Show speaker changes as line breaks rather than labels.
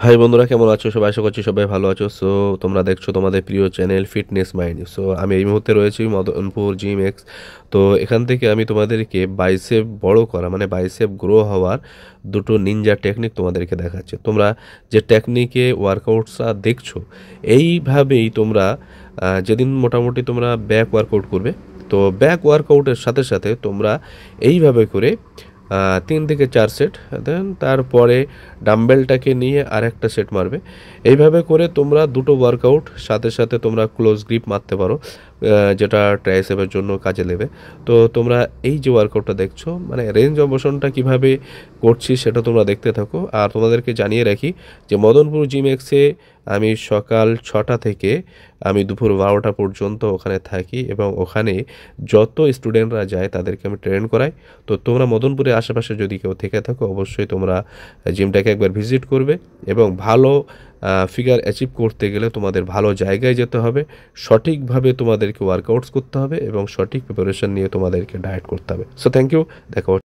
High বন্ধুরা, কেমন আছো সবাই? আশা করছি সবাই ভালো আছো। সো তোমরা দেখছো তোমাদের প্রিয় চ্যানেল ফিটনেস মাইন্ড। সো আমি এই মুহূর্তে রয়েছি মদনপুর জিম এক্স। তো এখান থেকে আমি তোমাদেরকে বাইসেপ বড় করা মানে বাইসেপ গ্রো হওয়ার দুটো নিনজা টেকনিক তোমাদেরকে দেখাচ্ছি। তোমরা যে টেকনিকে ওয়ার্কআউটসটা দেখছো, এইভাবেই তোমরা যেদিন মোটামুটি তোমরা ব্যাক ওয়ার্কআউট করবে, তো ব্যাক ওয়ার্কআউটের সাথে সাথে তোমরা এইভাবে করে 3 থেকে 4 সেট, দেন তারপরে ডাম্বেলটাকে নিয়ে আরেকটা সেট মারবে। এইভাবে করে তোমরা দুটো ওয়ার্কআউট সাথে সাথে তোমরা ক্লোজ গ্রিপ মারতে পারো, যেটা ট্রাইসেপের জন্য কাজে দেবে। তো তোমরা এই যে ওয়ার্কআউটটা দেখছো মানে রেঞ্জ অবসনটা কিভাবে করছি সেটা তোমরা দেখতে থাকো। আর তোমাদেরকে জানিয়ে রাখি যে মদনপুর জিম এক্সে আমি সকাল 6টা থেকে আমি দুপুর 12টা পর্যন্ত ওখানে থাকি এবং ওখানে যত স্টুডেন্টরা যায় তাদেরকে আমি ট্রেন করাই। তো তোমরা মদনপুরের আশেপাশে যদি কেউ থেকে থাকো, অবশ্যই তোমরা জিমটাকে একবার ভিজিট করবে। এবং ভালো ফিগার অ্যাচিভ করতে গেলে তোমাদের ভালো জায়গায় যেতে হবে, সঠিকভাবে তোমাদেরকে ওয়ার্কআউটস করতে হবে এবং সঠিক প্রিপারেশন নিয়ে তোমাদেরকে ডায়েট করতে হবে। সো থ্যাংক ইউ, দেখা